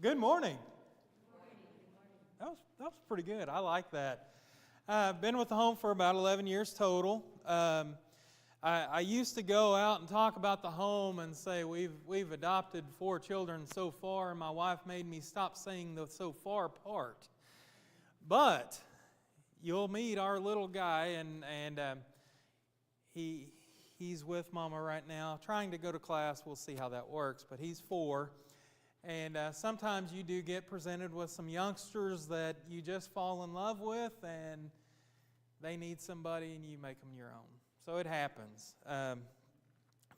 Good morning. That was pretty good. I like that. I've been with the home for about 11 years total. I used to go out and talk about the home and say we've adopted 4 children so far, and my wife made me stop saying the so far part. But you'll meet our little guy, and he's with Mama right now, trying to go to class. We'll see how that works, but he's 4. And sometimes you do get presented with some youngsters that you just fall in love with, and they need somebody, and you make them your own. So it happens.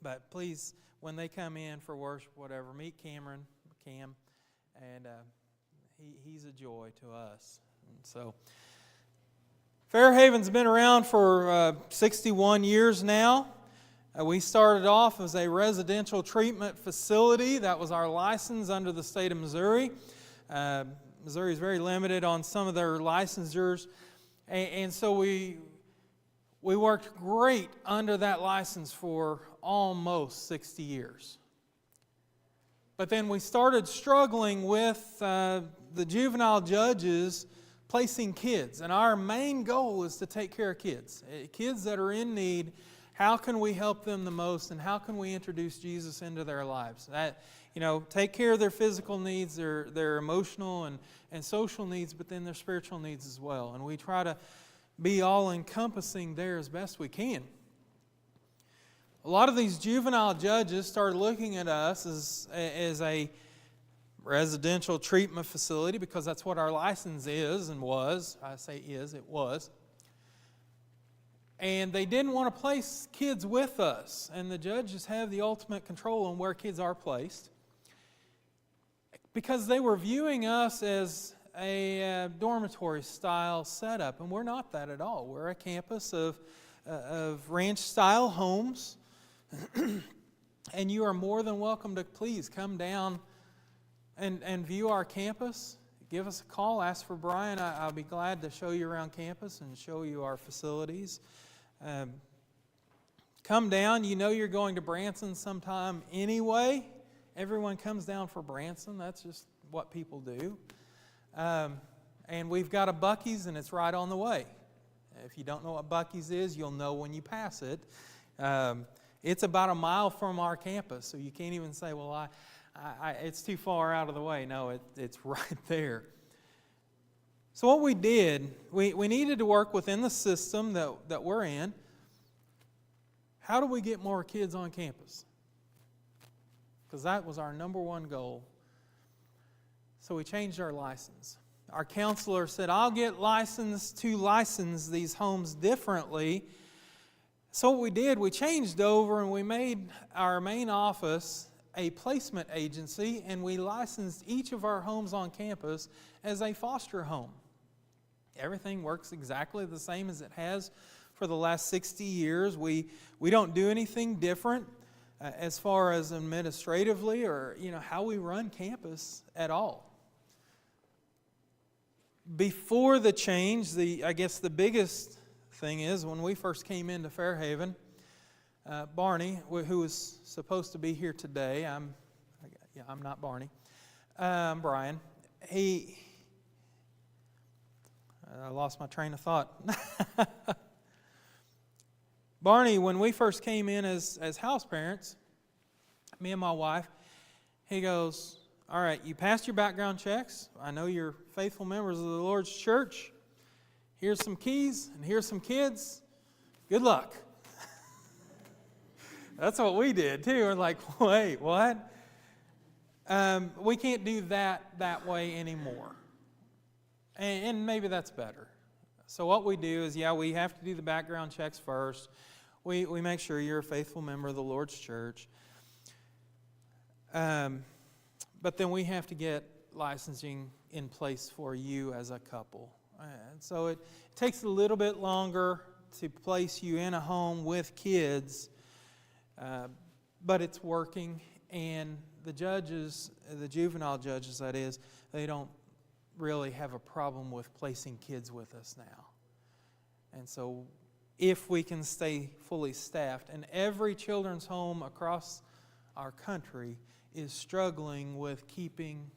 But please, when they come in for worship, whatever, meet Cam, and he's a joy to us. And so Fairhaven's been around for 61 years now. We started off as a residential treatment facility. That was our license under the state of Missouri. Missouri is very limited on some of their licensures. And so we worked great under that license for almost 60 years. But then we started struggling with the juvenile judges placing kids. And our main goal is to take care of kids. Kids that are in need. How can we help them the most, and how can we introduce Jesus into their lives? Take care of their physical needs, their emotional and social needs, but then their spiritual needs as well. And we try to be all-encompassing there as best we can. A lot of these juvenile judges started looking at us as a residential treatment facility, because that's what our license is and was. I say is, it was. And they didn't want to place kids with us. And the judges have the ultimate control on where kids are placed, because they were viewing us as a dormitory-style setup. And we're not that at all. We're a campus of ranch-style homes. And you are more than welcome to please come down and view our campus. Give us a call. Ask for Brian. I'll be glad to show you around campus and show you our facilities. Come down. You know you're going to Branson sometime anyway. Everyone comes down for Branson. That's just what people do. And we've got a Buc-ee's, and it's right on the way. If you don't know what Buc-ee's is, you'll know when you pass it. It's about a mile from our campus, so you can't even say, well, it's too far out of the way. No, it's right there. So what we did, we needed to work within the system that we're in. How do we get more kids on campus? Because that was our number one goal. So we changed our license. Our counselor said, I'll get licensed to license these homes differently. So what we did, we changed over and we made our main office a placement agency, and we licensed each of our homes on campus as a foster home. Everything works exactly the same as it has for the last 60 years. We don't do anything different as far as administratively or how we run campus at all. Before the change, I guess the biggest thing is when we first came into Fairhaven, Barney, who was supposed to be here today, I'm not Barney, Brian, I lost my train of thought. Barney, when we first came in as house parents, me and my wife, he goes, all right, you passed your background checks. I know you're faithful members of the Lord's church. Here's some keys, and here's some kids. Good luck. That's what we did, too. We're like, wait, what? We can't do that way anymore. And maybe that's better. So what we do is, we have to do the background checks first. We make sure you're a faithful member of the Lord's church. But then we have to get licensing in place for you as a couple. And so it takes a little bit longer to place you in a home with kids, but it's working. And the judges, the juvenile judges that is, they don't really have a problem with placing kids with us now. And so if we can stay fully staffed, and every children's home across our country is struggling with keeping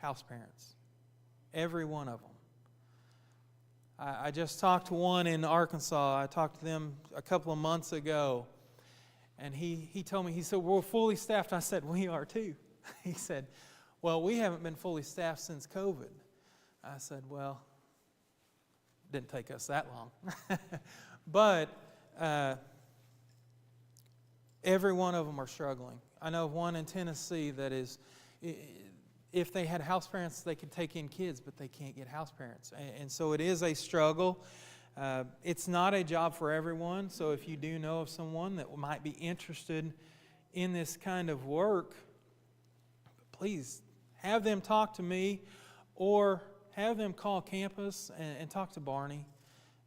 house parents. Every one of them. I just talked to one in Arkansas. I talked to them a couple of months ago. And he told me, he said, we're fully staffed. I said, we are too. He said, well, we haven't been fully staffed since COVID. I said, well, it didn't take us that long. But every one of them are struggling. I know of one in Tennessee that is, if they had house parents, they could take in kids, but they can't get house parents. And so it is a struggle. It's not a job for everyone, so if you do know of someone that might be interested in this kind of work, please have them talk to me or have them call campus and talk to Barney,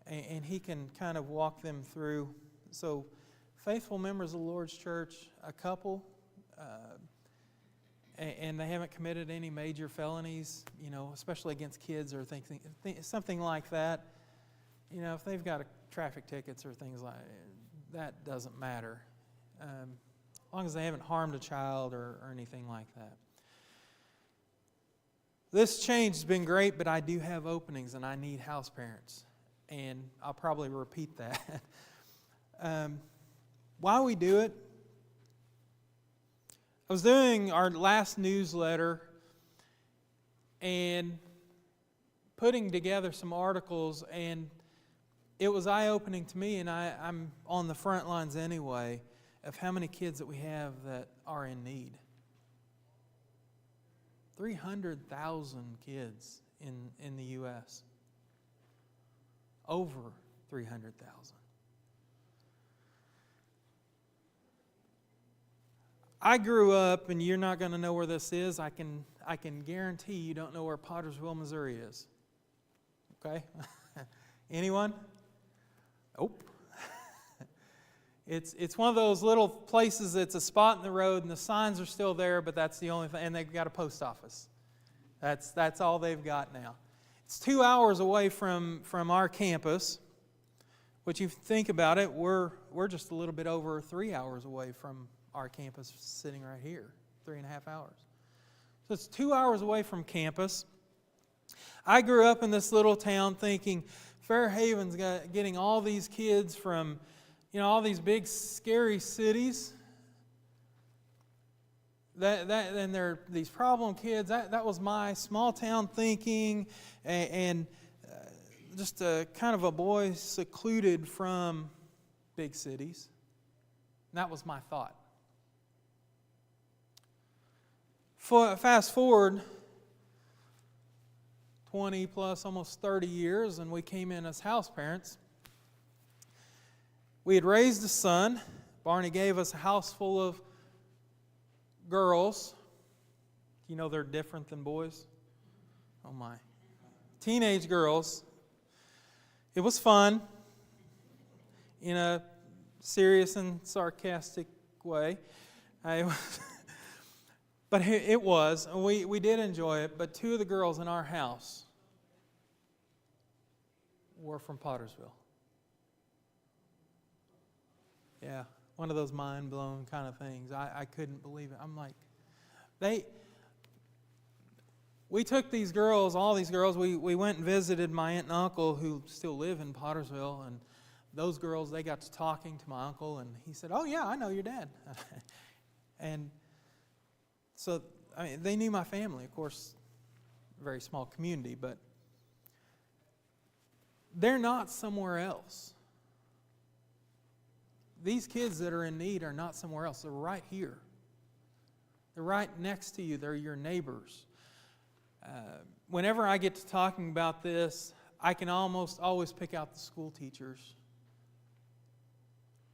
and he can kind of walk them through. So faithful members of the Lord's Church, a couple, and they haven't committed any major felonies, especially against kids or something like that. If they've got traffic tickets or things like that, doesn't matter. As long as they haven't harmed a child or anything like that. This change has been great, but I do have openings and I need house parents. And I'll probably repeat that. While we do it, I was doing our last newsletter and putting together some articles, and it was eye-opening to me, and I'm on the front lines anyway, of how many kids that we have that are in need. 300,000 kids in the U.S. Over 300,000. I grew up, and you're not going to know where this is. I can guarantee you don't know where Pottersville, Missouri is. Okay? Anyone? Nope. It's one of those little places that's a spot in the road, and the signs are still there, but that's the only thing. And they've got a post office. That's all they've got now. It's 2 hours away from our campus, which if you think about it, we're just a little bit over 3 hours away from our campus, sitting right here, 3.5 hours. So it's 2 hours away from campus. I grew up in this little town thinking Fairhaven's getting all these kids from all these big scary cities. And they're these problem kids. That was my small town thinking, and just a kind of a boy secluded from big cities. And that was my thought. Fast forward 20 plus, almost 30 years, and we came in as house parents. We had raised a son. Barney gave us a house full of girls. They're different than boys. Oh my. Teenage girls. It was fun in a serious and sarcastic way. But it was. We did enjoy it. But two of the girls in our house were from Pottersville. Yeah, one of those mind-blown kind of things. I couldn't believe it. I'm like, we took these girls, all these girls, we went and visited my aunt and uncle who still live in Pottersville, and those girls, they got to talking to my uncle, and he said, oh yeah, I know your dad. And so, they knew my family, of course, very small community, but they're not somewhere else. These kids that are in need are not somewhere else. They're right here. They're right next to you. They're your neighbors. Whenever I get to talking about this, I can almost always pick out the school teachers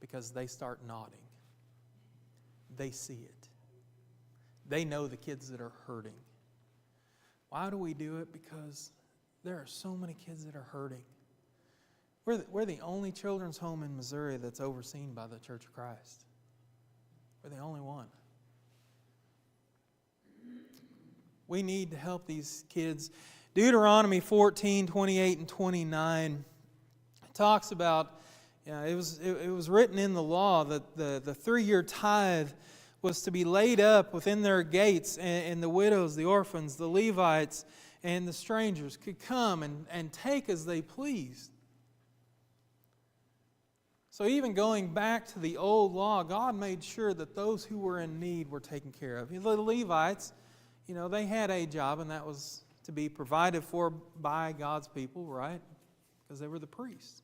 because they start nodding. They see it. They know the kids that are hurting. Why do we do it? Because there are so many kids that are hurting. We're the only children's home in Missouri that's overseen by the Church of Christ. We're the only one. We need to help these kids. Deuteronomy 14, 28 and 29 talks about, it was written in the law that the 3-year tithe was to be laid up within their gates, and the widows, the orphans, the Levites, and the strangers could come and take as they pleased. So even going back to the old law, God made sure that those who were in need were taken care of. The Levites, they had a job, and that was to be provided for by God's people, right? Because they were the priests.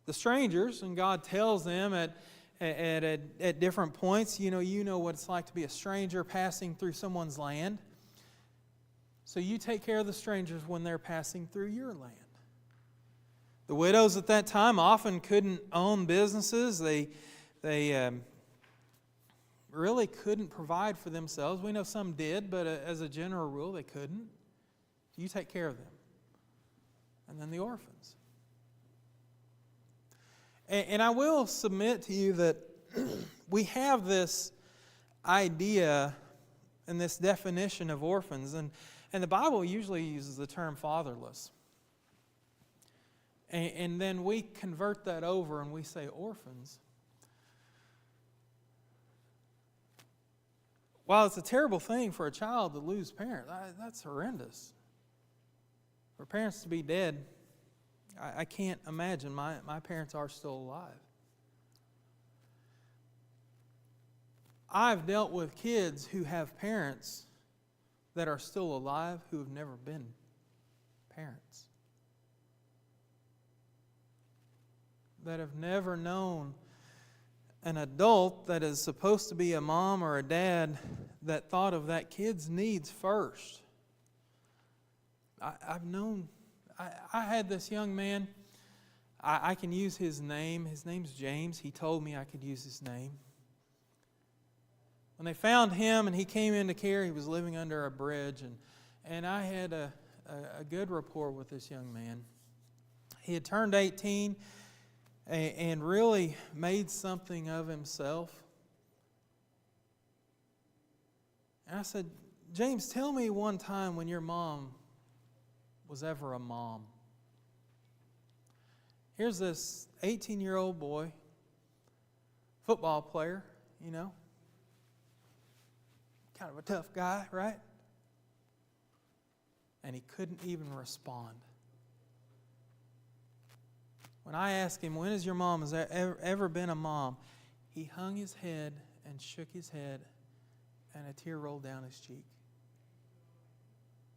The strangers, and God tells them at different points, you know what it's like to be a stranger passing through someone's land. So you take care of the strangers when they're passing through your land. The widows at that time often couldn't own businesses. They really couldn't provide for themselves. We know some did, but as a general rule, they couldn't. You take care of them. And then the orphans. And I will submit to you that we have this idea and this definition of orphans, and the Bible usually uses the term fatherless. And then we convert that over and we say orphans. While it's a terrible thing for a child to lose parents, that's horrendous. For parents to be dead, I can't imagine. My parents are still alive. I've dealt with kids who have parents that are still alive who have never been parents. That have never known an adult that is supposed to be a mom or a dad that thought of that kid's needs first. I had this young man, I can use his name. His name's James. He told me I could use his name. When they found him and he came into care, he was living under a bridge, and I had a good rapport with this young man. He had turned 18 and really made something of himself. And I said, James, tell me one time when your mom was ever a mom. Here's this 18-year-old boy, football player, kind of a tough guy, right? And he couldn't even respond. When I asked him, when has your mom ever been a mom? He hung his head and shook his head, and a tear rolled down his cheek.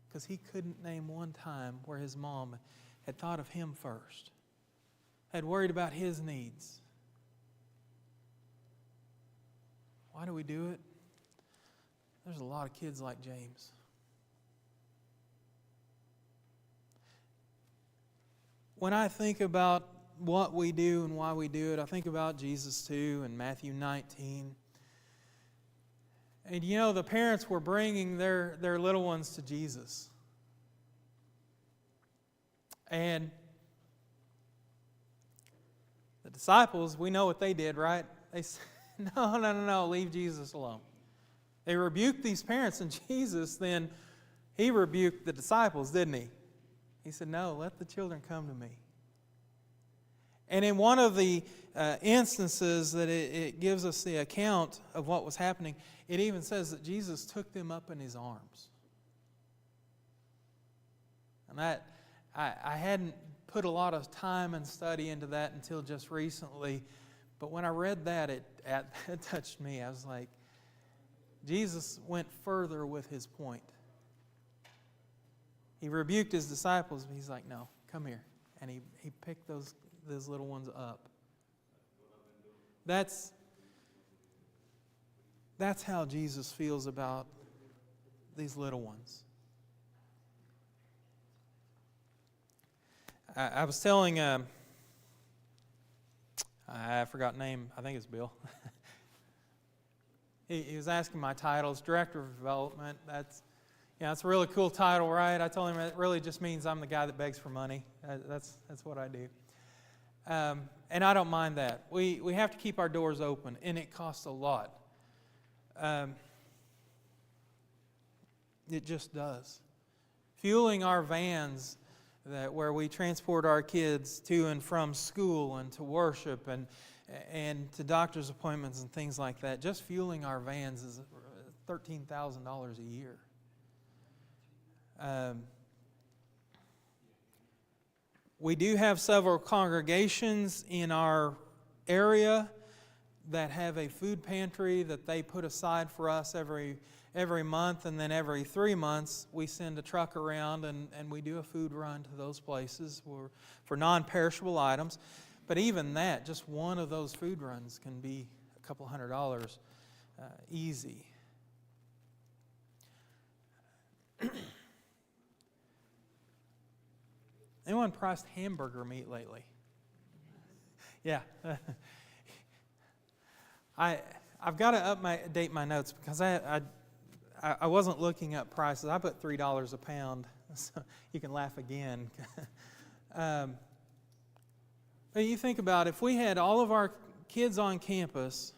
Because he couldn't name one time where his mom had thought of him first, had worried about his needs. Why do we do it? There's a lot of kids like James. When I think about what we do and why we do it, I think about Jesus too in Matthew 19. And the parents were bringing their little ones to Jesus. And the disciples, we know what they did, right? They said, no, leave Jesus alone. They rebuked these parents, and Jesus then, he rebuked the disciples, didn't he? He said, no, let the children come to me. And in one of the instances that it gives us the account of what was happening, it even says that Jesus took them up in his arms. And that, I hadn't put a lot of time and study into that until just recently, but when I read that, it touched me. I was like, Jesus went further with his point. He rebuked his disciples, but he's like, no, come here. And he picked those little ones up. That's how Jesus feels about these little ones. I was telling, I forgot the name, I think it's Bill. He was asking my titles, Director of Development. That's a really cool title, right? I told him it really just means I'm the guy that begs for money. That's what I do. And I don't mind that. We have to keep our doors open, and it costs a lot. It just does. Fueling our vans where we transport our kids to and from school and to worship, and to doctor's appointments and things like that. Just fueling our vans is $13,000 a year. We do have several congregations in our area that have a food pantry that they put aside for us every month, and then every 3 months we send a truck around and we do a food run to those places for non-perishable items. But even that, just one of those food runs can be a couple $100 easy. Anyone priced hamburger meat lately? Yeah. I've got to update my notes because I wasn't looking up prices. I put $3 a pound, so you can laugh again. But you think about if we had all of our kids on campus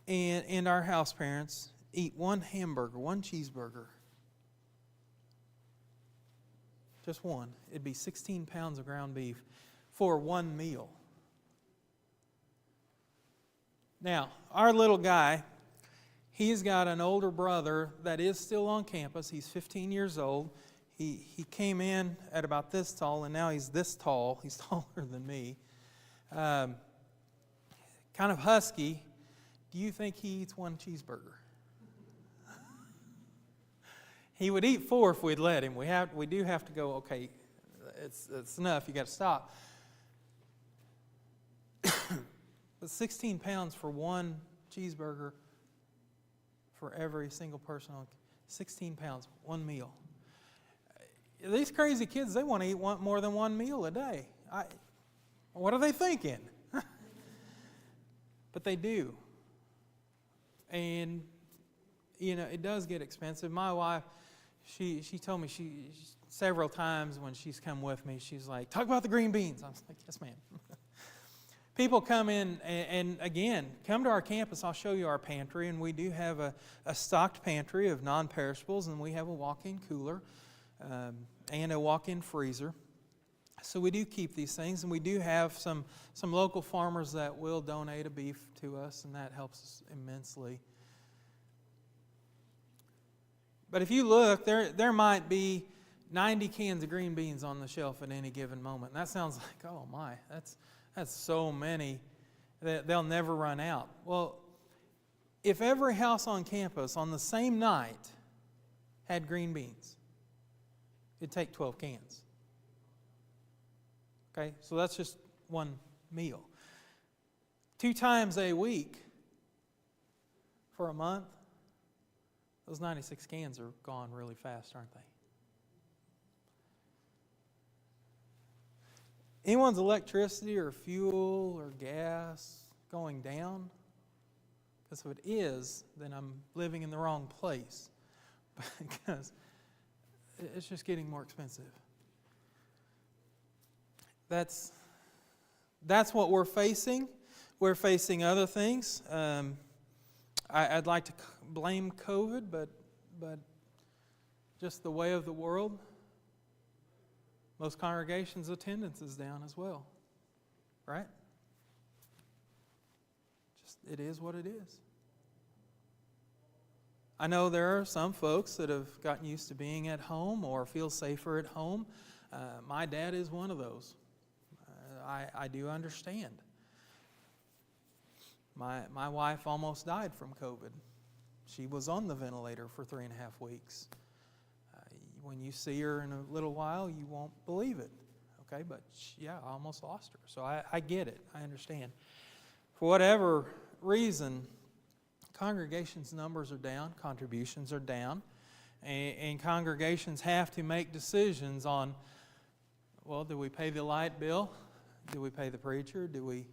and our house parents eat one hamburger, one cheeseburger, just one, it'd be 16 pounds of ground beef for one meal. Now, our little guy, he's got an older brother that is still on campus. He's 15 years old. He came in at about this tall, and now he's this tall. He's taller than me. Kind of husky. Do you think he eats one cheeseburger? He would eat 4 if we'd let him. We do have to go, okay, it's enough. You got to stop. But 16 pounds for one cheeseburger for every single person. 16 pounds, one meal. These crazy kids, they want to eat more than one meal a day. What are they thinking? But they do. And, it does get expensive. My wife, she told me several times when she's come with me, she's like, talk about the green beans. I was like, yes, ma'am. People come in and again, come to our campus. I'll show you our pantry, and we do have a stocked pantry of non-perishables, and we have a walk-in cooler and a walk-in freezer. So we do keep these things, and we do have some local farmers that will donate a beef to us, and that helps us immensely. But if you look, there might be 90 cans of green beans on the shelf at any given moment. And that sounds like, oh my, that's so many that they'll never run out. Well, if every house on campus on the same night had green beans, it'd take 12 cans. Okay, so that's just one meal. 2 times a week for a month, those 96 cans are gone really fast, aren't they? Anyone's electricity or fuel or gas going down? Because if it is, then I'm living in the wrong place. Because it's just getting more expensive. That's what we're facing. We're facing other things. I'd like to blame COVID, but just the way of the world. Most congregations' attendance is down as well, right? Just it is what it is. I know there are some folks that have gotten used to being at home or feel safer at home. My dad is one of those. I do understand. My wife almost died from COVID. She was on the ventilator for 3.5 weeks. When you see her in a little while, you won't believe it. Okay, but I almost lost her. So I get it. I understand. For whatever reason, congregations' numbers are down, contributions are down, and congregations have to make decisions on, well, do we pay the light bill? Do we pay the preacher? Do we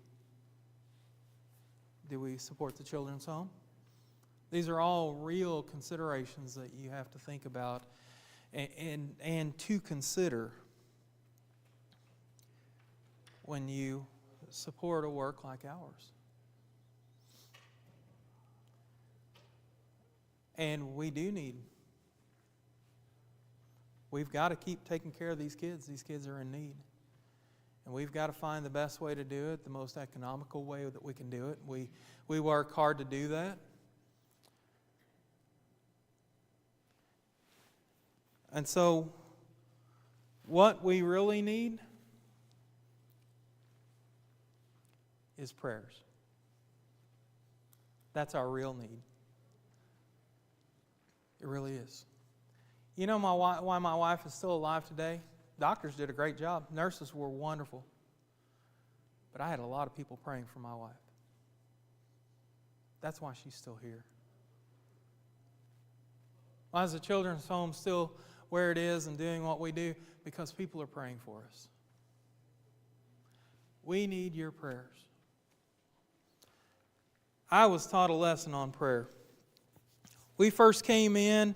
support the children's home? These are all real considerations that you have to think about and to consider when you support a work like ours. And we do need we've got to keep taking care of these kids. These kids are in need. And we've got to find the best way to do it, the most economical way that we can do it. We work hard to do that. And so, what we really need is prayers. That's our real need. It really is. You know why my wife is still alive today? Doctors did a great job. Nurses were wonderful. But I had a lot of people praying for my wife. That's why she's still here. Why is the children's home still where it is and doing what we do? Because people are praying for us. We need your prayers. I was taught a lesson on prayer. We first came in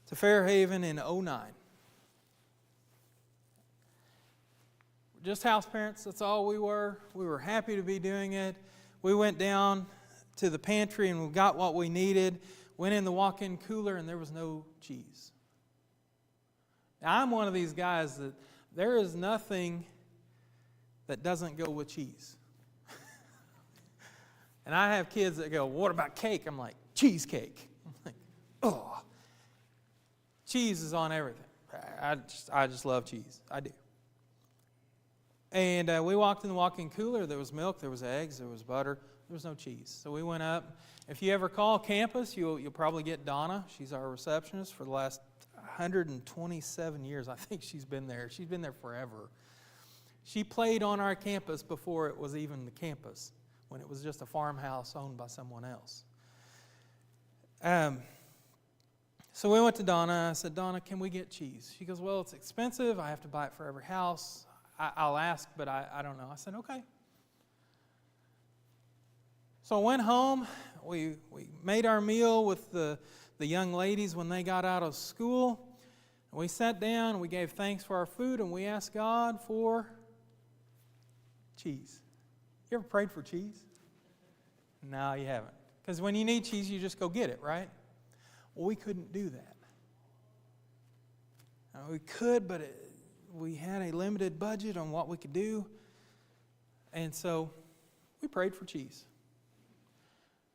to Fairhaven in 2009. Just house parents, that's all we were. We were happy to be doing it. We went down to the pantry and we got what we needed. Went in the walk-in cooler and there was no cheese. Now, I'm one of these guys that there is nothing that doesn't go with cheese. And I have kids that go, what about cake? I'm like, cheesecake. I'm like, oh. Cheese is on everything. I just love cheese. I do. And we walked in the walk-in cooler. There was milk, there was eggs, there was butter. There was no cheese. So we went up. If you ever call campus, you'll probably get Donna. She's our receptionist for the last 127 years. I think she's been there. She's been there forever. She played on our campus before it was even the campus, when it was just a farmhouse owned by someone else. So we went to Donna. I said, Donna, can we get cheese? She goes, well, it's expensive. I have to buy it for every house. I'll ask, but I don't know. I said, okay. So I went home. We made our meal with the young ladies when they got out of school. And we sat down, and we gave thanks for our food, and we asked God for cheese. You ever prayed for cheese? No, you haven't. Because when you need cheese, you just go get it, right? Well, we couldn't do that. We could, but we had a limited budget on what we could do. And so we prayed for cheese.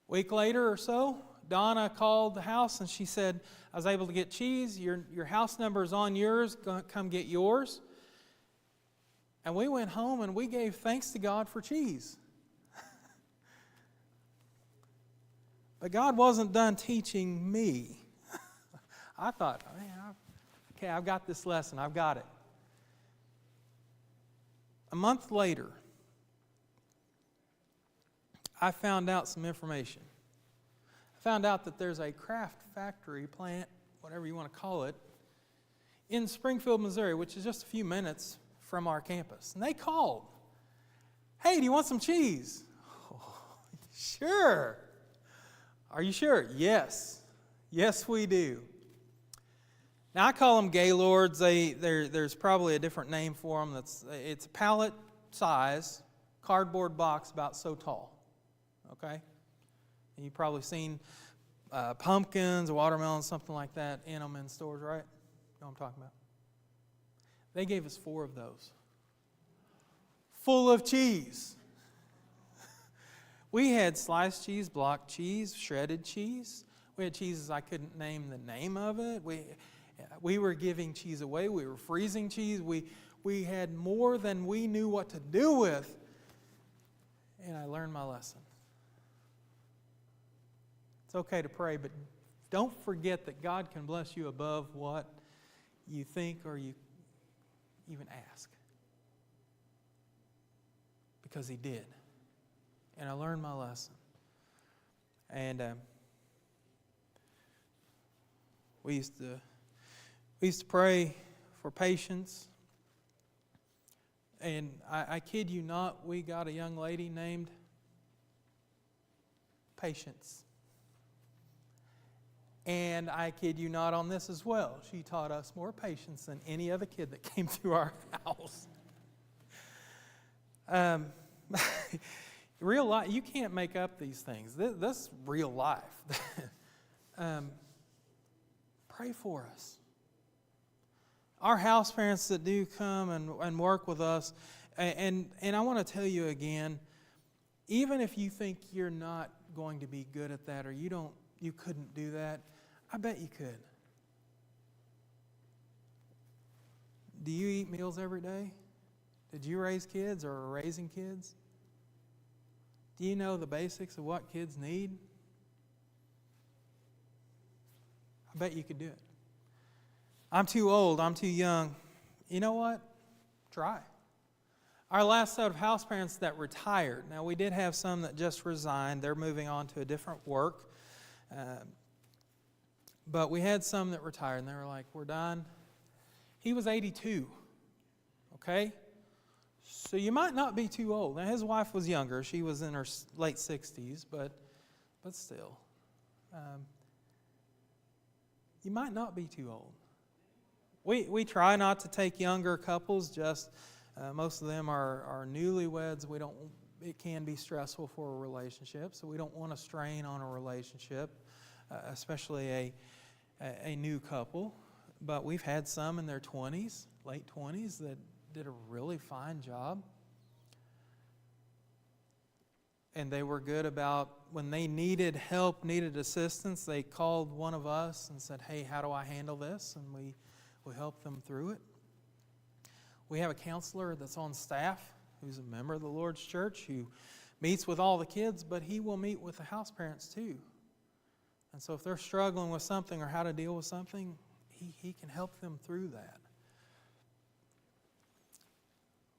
A week later or so, Donna called the house and she said, I was able to get cheese. Your house number is on yours. Come get yours. And we went home and we gave thanks to God for cheese. But God wasn't done teaching me. I thought, man, okay, I've got this lesson. I've got it. A month later, I found out some information. I found out that there's a craft factory plant, whatever you want to call it, in Springfield, Missouri, which is just a few minutes from our campus. And they called. Hey, do you want some cheese? Oh, sure. Are you sure? Yes. Yes, we do. Now, I call them Gaylords. There's probably a different name for them. It's a pallet size cardboard box about so tall. Okay? And you've probably seen pumpkins, watermelons, something like that in them in stores, right? You know what I'm talking about? They gave us 4 of those. Full of cheese. We had sliced cheese, block cheese, shredded cheese. We had cheeses I couldn't name the name of it. We were giving cheese away. We were freezing cheese. We had more than we knew what to do with. And I learned my lesson. It's okay to pray, but don't forget that God can bless you above what you think or you even ask. Because He did. And I learned my lesson. And we used to pray for patience. And I kid you not, we got a young lady named Patience. And I kid you not on this as well. She taught us more patience than any other kid that came through our house. Real life, you can't make up these things. This is real life. Pray for us. our house parents that do come and work with us, and I want to tell you again, even if you think you're not going to be good at that or you couldn't do that, I bet you could. Do you eat meals every day? Did you raise kids or are raising kids? Do you know the basics of what kids need? I bet you could do it. I'm too old. I'm too young. You know what? Try. Our last set of house parents that retired. Now, we did have some that just resigned. They're moving on to a different work. But we had some that retired, and they were like, we're done. He was 82. Okay? So you might not be too old. Now, his wife was younger. She was in her late 60s, but still. You might not be too old. We try not to take younger couples. Just most of them are newlyweds. It can be stressful for a relationship, so we don't want to strain on a relationship, especially a new couple. But we've had some in their 20s, late 20s, that did a really fine job. And they were good about when they needed help, needed assistance, they called one of us and said, hey, how do I handle this? And we helped them through it. We have a counselor that's on staff who's a member of the Lord's church who meets with all the kids, but he will meet with the house parents too. And so if they're struggling with something or how to deal with something, he can help them through that.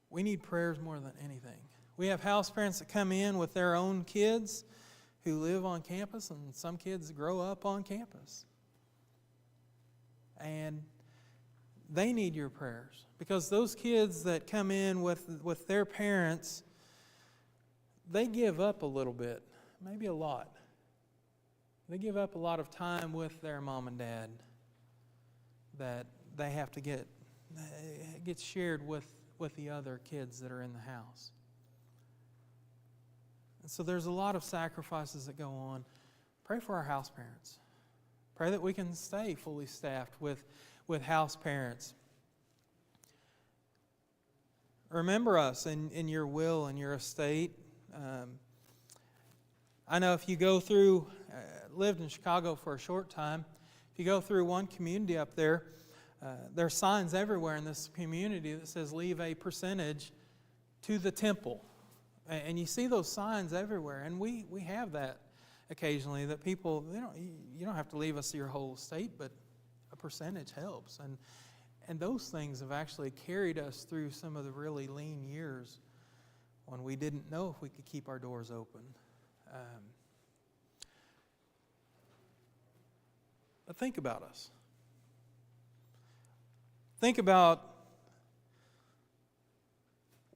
We need prayers more than anything. We have house parents that come in with their own kids who live on campus, and some kids grow up on campus. And they need your prayers, because those kids that come in with their parents, they give up a little bit, maybe a lot. They give up a lot of time with their mom and dad that they have to get shared with the other kids that are in the house. And so there's a lot of sacrifices that go on. Pray for our house parents. Pray that we can stay fully staffed with house parents. Remember us in your will and your estate. I know if you go through, lived in Chicago for a short time, if you go through one community up there, there are signs everywhere in this community that says leave a percentage to the temple. And you see those signs everywhere. And we have that occasionally, that people, you don't have to leave us your whole estate, but a percentage helps. And those things have actually carried us through some of the really lean years when we didn't know if we could keep our doors open. But think about us. Think about,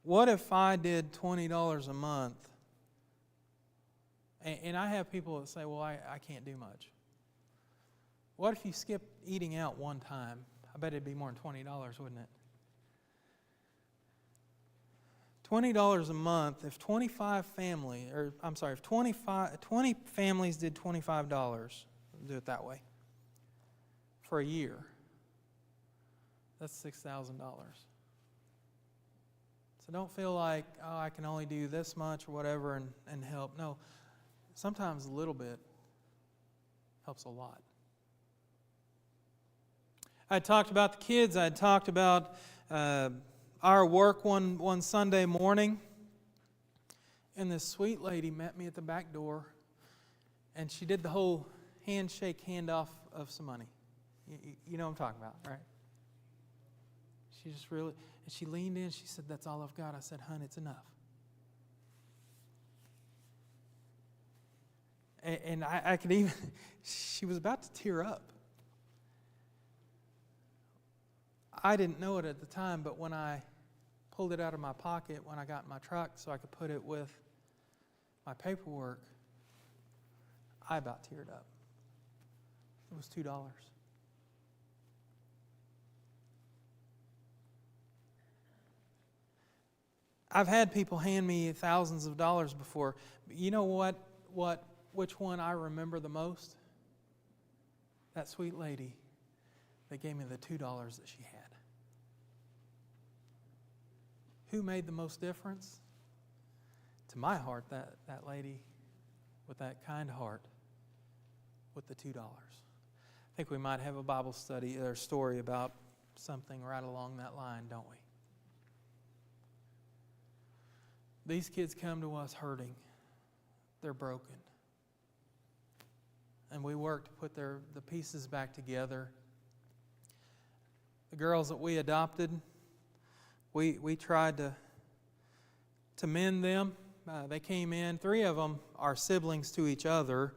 what if I did $20 a month? And I have people that say, well, I can't do much. What if you skipped eating out one time? I bet it'd be more than $20, wouldn't it? $20 a month, if 20 families did $25, do it that way, for a year, that's $6,000. So don't feel like, I can only do this much or whatever and help. No, sometimes a little bit helps a lot. I talked about the kids. I talked about our work one Sunday morning. And this sweet lady met me at the back door. And she did the whole handshake, handoff of some money. You know what I'm talking about, right? She just really, and she leaned in. She said, that's all I've got. I said, hun, it's enough. And I could even, she was about to tear up. I didn't know it at the time, but when I pulled it out of my pocket when I got in my truck so I could put it with my paperwork, I about teared up. It was $2. I've had people hand me thousands of dollars before. But you know which one I remember the most? That sweet lady that gave me the $2 that she had. Who made the most difference? To my heart, that lady with that kind heart with the $2. I think we might have a Bible study or story about something right along that line, don't we? These kids come to us hurting. They're broken. And we work to put the pieces back together. The girls that we adopted, we tried to mend them. They came in. 3 of them are siblings to each other.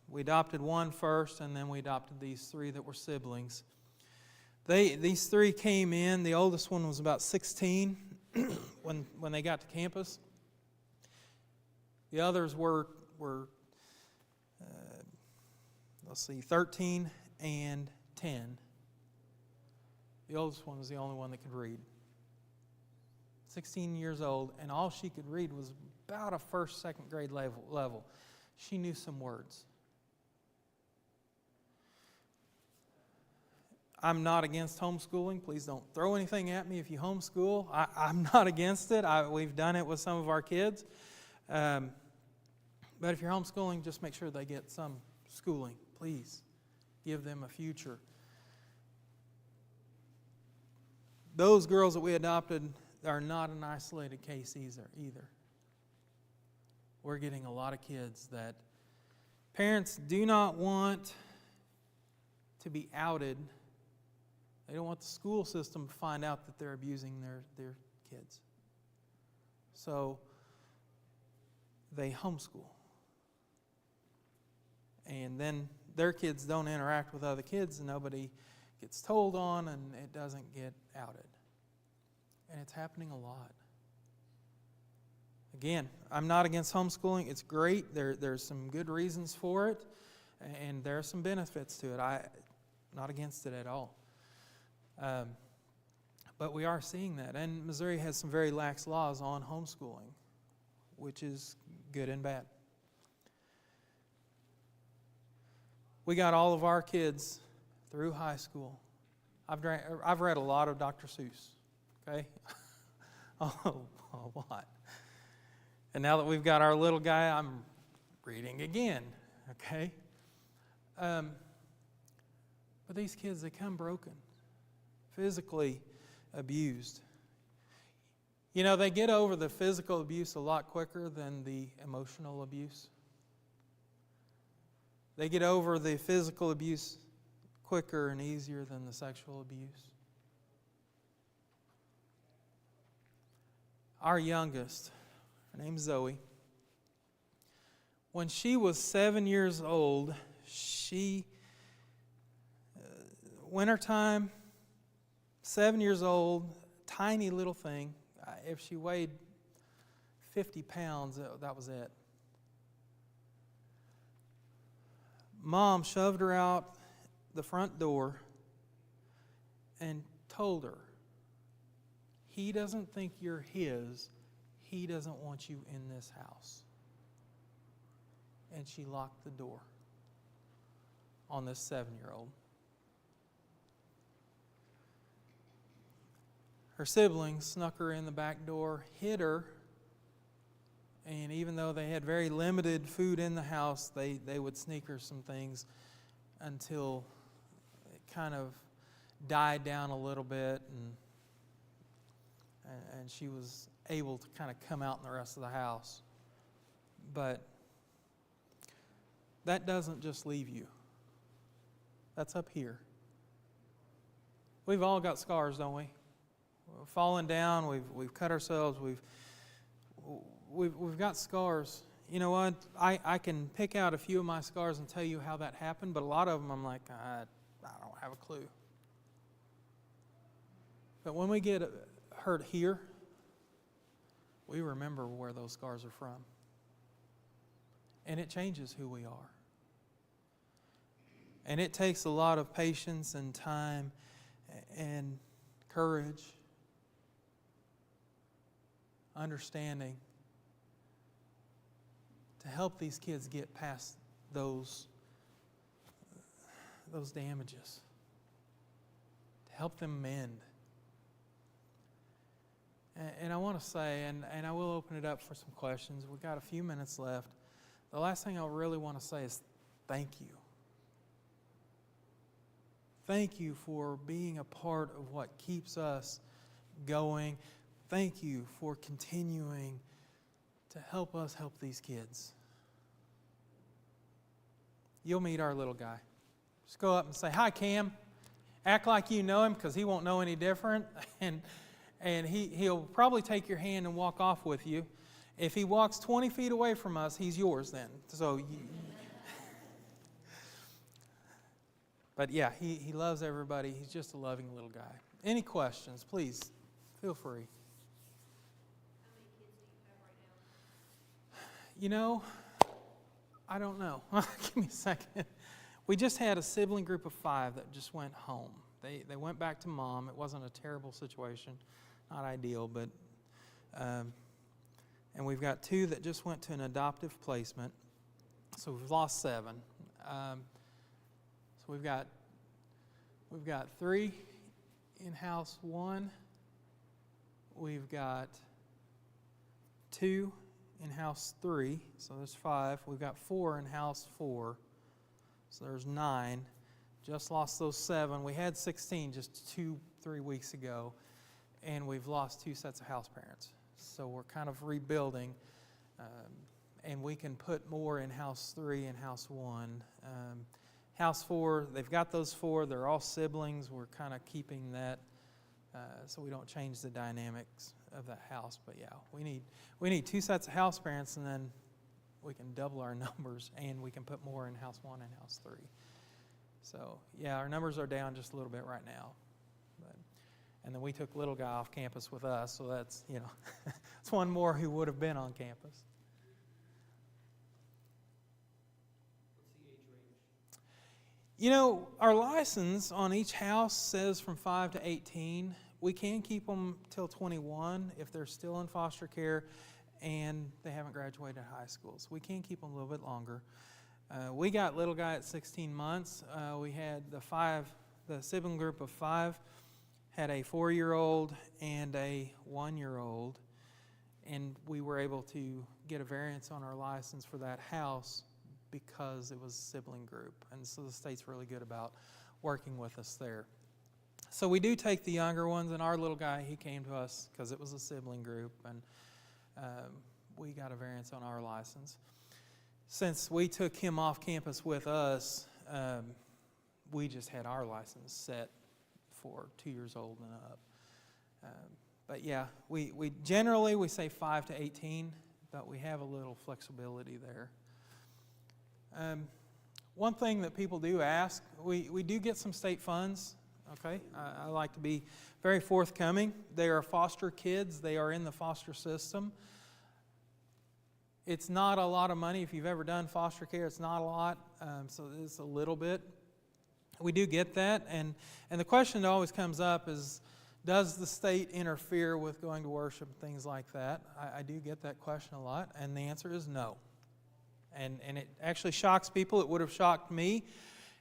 We adopted one first, and then we adopted these 3 that were siblings. These 3 came in. The oldest one was about 16 when they got to campus. The others were 13 and 10. The oldest one was the only one that could read. 16 years old, and all she could read was about a first, second grade level. She knew some words. I'm not against homeschooling. Please don't throw anything at me if you homeschool. I'm not against it. We've done it with some of our kids. But if you're homeschooling, just make sure they get some schooling. Please give them a future. Those girls that we adopted are not an isolated case either. We're getting a lot of kids that parents do not want to be outed. They don't want the school system to find out that they're abusing their kids. So they homeschool. And then their kids don't interact with other kids, and nobody gets told on, and it doesn't get outed. And it's happening a lot. Again, I'm not against homeschooling. It's great. There's some good reasons for it, and there are some benefits to it. I'm not against it at all. But we are seeing that. And Missouri has some very lax laws on homeschooling, which is good and bad. We got all of our kids through high school. I've read a lot of Dr. Seuss, okay? A lot. And now that we've got our little guy, I'm reading again, okay? But these kids, they come broken, physically abused. You know, they get over the physical abuse a lot quicker than the emotional abuse. They get over the physical abuse quicker and easier than the sexual abuse. Our youngest, her name's Zoe. When she was 7 years old, wintertime, 7 years old, tiny little thing. If she weighed 50 pounds, that was it. Mom shoved her out the front door and told her, he doesn't think you're his. He doesn't want you in this house. And she locked the door on this 7-year-old. Her siblings snuck her in the back door, hid her, and even though they had very limited food in the house, they would sneak her some things until it kind of died down a little bit, and she was able to kind of come out in the rest of the house. But that doesn't just leave you. That's up here. We've all got scars, don't we? We've fallen down, we've cut ourselves, we've got scars. You know what? I can pick out a few of my scars and tell you how that happened, but a lot of them I'm like, I don't have a clue. But when we get hurt here, we remember where those scars are from. And it changes who we are. And it takes a lot of patience and time and courage, understanding, to help these kids get past those damages, to help them mend. And I want to say, and I will open it up for some questions. We've got a few minutes left. The last thing I really want to say is thank you. Thank you for being a part of what keeps us going. Thank you for continuing to help us help these kids. You'll meet our little guy. Just go up and say, "Hi, Cam." Act like you know him, because he won't know any different. And he'll probably take your hand and walk off with you. If he walks 20 feet away from us, he's yours then. But yeah, he loves everybody. He's just a loving little guy. Any questions, please, feel free. How many kids do you have right now? You know, I don't know. Give me a second. We just had a sibling group of 5 that just went home. They went back to mom. It wasn't a terrible situation, not ideal, but and we've got 2 that just went to an adoptive placement. So we've lost 7. So we've got 3 in house 1. We've got 2 in house 3. So there's 5. We've got 4 in house 4. So there's 9. Just lost those 7. We had 16 just 2-3 weeks ago, and we've lost 2 sets of house parents. So we're kind of rebuilding, and we can put more in house 3 and house 1. House 4, they've got those 4. They're all siblings. We're kind of keeping that so we don't change the dynamics of that house. But yeah, we need 2 sets of house parents, and then we can double our numbers, and we can put more in house 1 and house 3. So yeah, our numbers are down just a little bit right now. And then we took little guy off campus with us, so that's, it's one more who would have been on campus. What's the age range? Our license on each house says from 5 to 18. We can keep them till 21 if they're still in foster care and they haven't graduated high school. So we can keep them a little bit longer. We got little guy at 16 months. We had the sibling group of 5 had a 4-year-old and a 1-year-old, and we were able to get a variance on our license for that house because it was a sibling group. And so the state's really good about working with us there. So we do take the younger ones, and our little guy, he came to us because it was a sibling group, and we got a variance on our license. Since we took him off campus with us, we just had our license set for 2 years old and up. But yeah, we generally say 5 to 18, but we have a little flexibility there. One thing that people do ask, we do get some state funds. Okay, I like to be very forthcoming. They are foster kids. They are in the foster system. It's not a lot of money. If you've ever done foster care, it's not a lot, so it's a little bit. We do get that, and the question that always comes up is, does the state interfere with going to worship and things like that? I do get that question a lot, and the answer is no. And it actually shocks people. It would have shocked me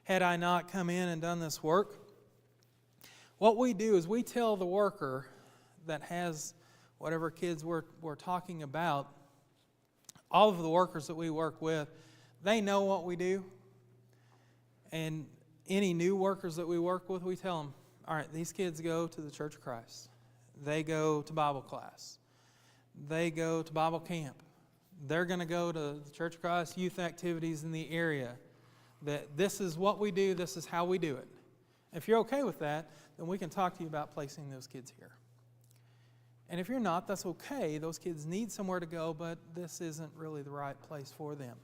had I not come in and done this work. What we do is we tell the worker that has whatever kids we're talking about, all of the workers that we work with, they know what we do. And any new workers that we work with, we tell them, all right, these kids go to the Church of Christ. They go to Bible class. They go to Bible camp. They're going to go to the Church of Christ youth activities in the area. That this is what we do, this is how we do it. If you're okay with that, then we can talk to you about placing those kids here. And if you're not, that's okay. Those kids need somewhere to go, but this isn't really the right place for them.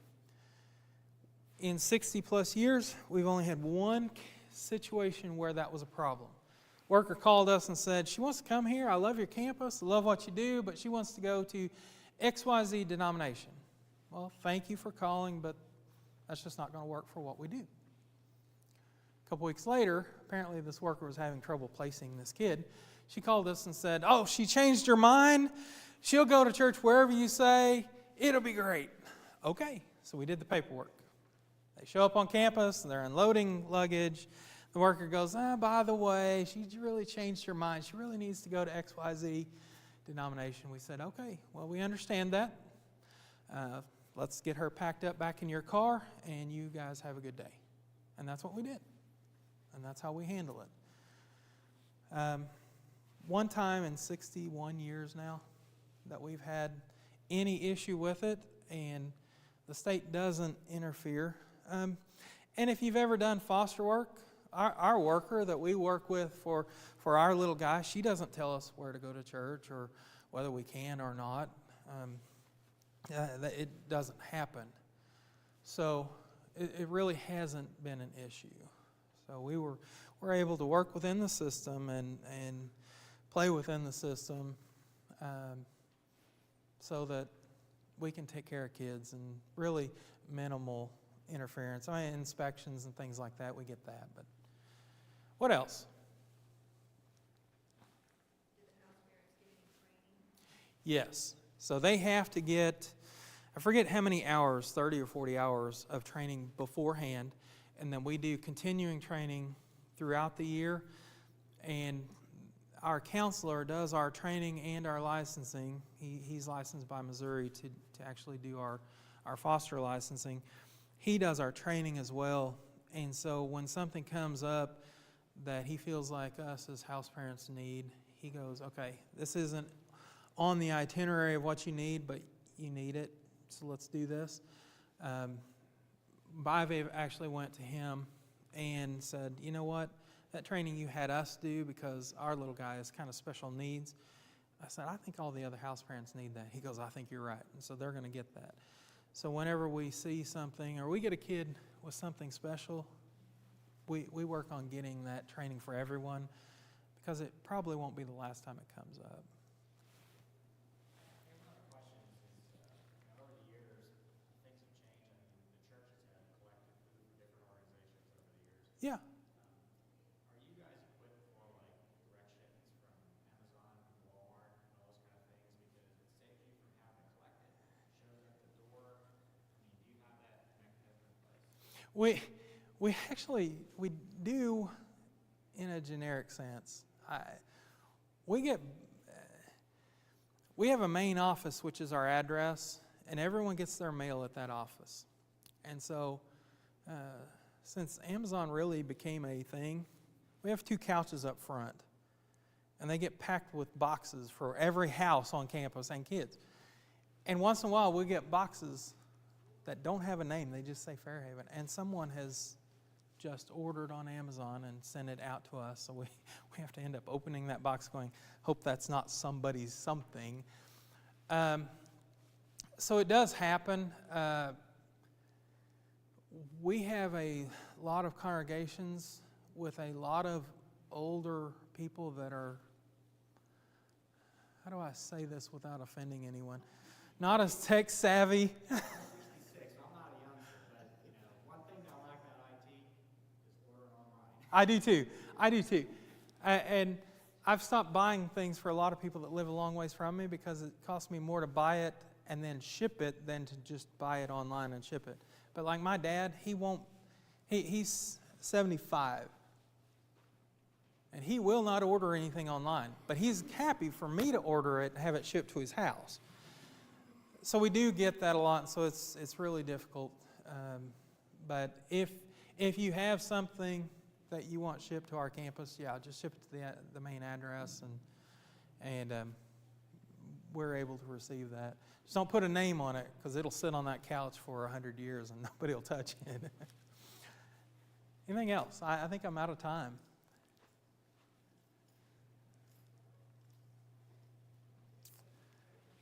In 60 plus years, we've only had one situation where that was a problem. Worker called us and said, she wants to come here. I love your campus. I love what you do, but she wants to go to XYZ denomination. Well, thank you for calling, but that's just not going to work for what we do. A couple weeks later, apparently this worker was having trouble placing this kid. She called us and said, oh, she changed her mind. She'll go to church wherever you say. It'll be great. Okay, so we did the paperwork. They show up on campus, and they're unloading luggage. The worker goes, by the way, she really changed her mind. She really needs to go to XYZ denomination. We said, okay, well, we understand that. Let's get her packed up back in your car, and you guys have a good day. And that's what we did. And that's how we handle it. One time in 61 years now that we've had any issue with it, and the state doesn't interfere. And if you've ever done foster work, our worker that we work with for our little guy, she doesn't tell us where to go to church or whether we can or not. It doesn't happen. So it really hasn't been an issue. So we're able to work within the system and play within the system so that we can take care of kids, and really minimal interference. I mean, inspections and things like that, we get that. But what else? Do the house parents get any training? Yes. So they have to get, I forget how many hours, 30 or 40 hours of training beforehand, and then we do continuing training throughout the year. And our counselor does our training and our licensing. He's licensed by Missouri to actually do our foster licensing. He does our training as well. And so when something comes up that he feels like us as house parents need, he goes, okay, this isn't on the itinerary of what you need, but you need it, so let's do this. Bive actually went to him and said, you know what, that training you had us do because our little guy has kind of special needs. I said, I think all the other house parents need that. He goes, I think you're right. And so they're going to get that. So whenever we see something or we get a kid with something special, we work on getting that training for everyone because it probably won't be the last time it comes up. Yeah. Are you guys equipped for like directions from Amazon and Walmart and all those kind of things? Because it saves you from having to collect it, shows up at the door. I mean, do you have that mechanism in place? We do in a generic sense. We have a main office, which is our address, and everyone gets their mail at that office. And so since Amazon really became a thing, we have 2 couches up front, and they get packed with boxes for every house on campus and kids. And once in a while, we get boxes that don't have a name. They just say Fairhaven. And someone has just ordered on Amazon and sent it out to us, so we have to end up opening that box going, hope that's not somebody's something. So it does happen. We have a lot of congregations with a lot of older people that are, how do I say this without offending anyone? Not as tech savvy. 66, I'm not a youngster, but one thing I like about IT is ordering online. I do too. And I've stopped buying things for a lot of people that live a long ways from me because it costs me more to buy it and then ship it than to just buy it online and ship it. But like my dad, he's 75. And he will not order anything online. But he's happy for me to order it and have it shipped to his house. So we do get that a lot, so it's really difficult. But if you have something that you want shipped to our campus, yeah, just ship it to the main address, and we're able to receive that. Just don't put a name on it, because it'll sit on that couch for 100 years and nobody will touch it. Anything else? I think I'm out of time.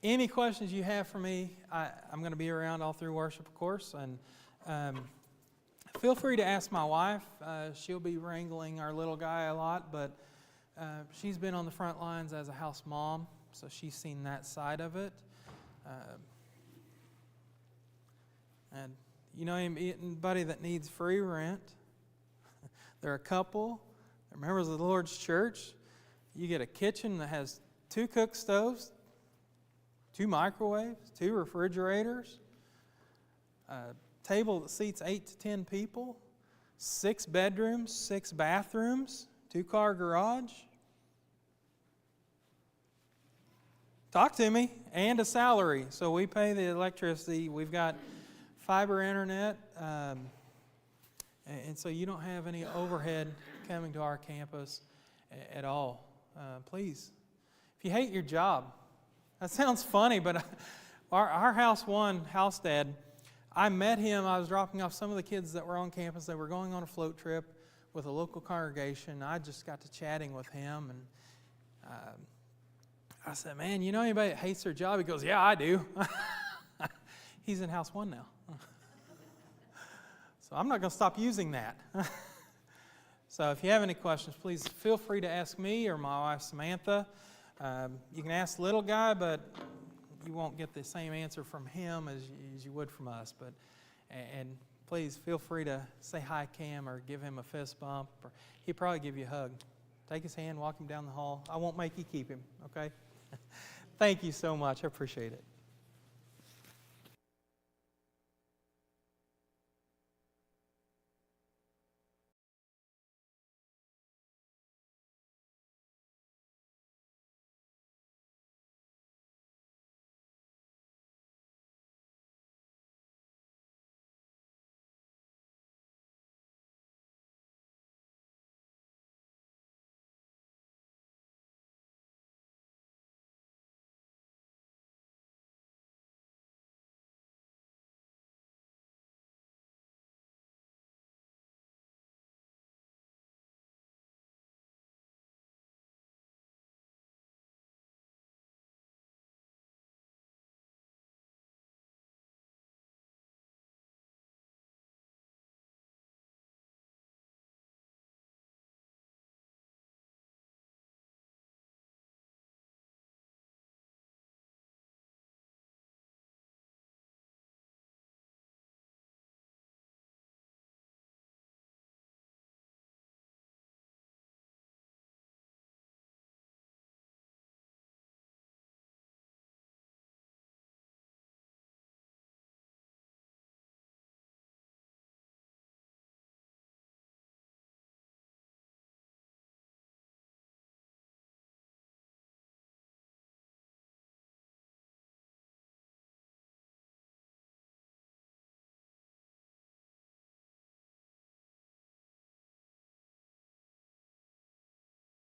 Any questions you have for me? I'm going to be around all through worship, of course, and feel free to ask my wife. She'll be wrangling our little guy a lot, but she's been on the front lines as a house mom, so she's seen that side of it. And anybody that needs free rent, they're a couple, they're members of the Lord's church. You get a kitchen that has 2 cook stoves, 2 microwaves, 2 refrigerators, a table that seats 8 to 10 people, 6 bedrooms, 6 bathrooms, 2-car garage. talk to me, and a salary. So we pay the electricity. We've got fiber internet, and so you don't have any overhead coming to our campus at all. Please, if you hate your job, that sounds funny, but our house dad, I met him. I was dropping off some of the kids that were on campus. They were going on a float trip with a local congregation. I just got to chatting with him, and I said, man, you know anybody that hates their job? He goes, yeah, I do. He's in House 1 now. So I'm not going to stop using that. So if you have any questions, please feel free to ask me or my wife, Samantha. You can ask the little guy, but you won't get the same answer from him as you would from us. And please feel free to say hi, Cam, or give him a fist bump. Or he'd probably give you a hug. Take his hand, walk him down the hall. I won't make you keep him, okay? Thank you so much. I appreciate it.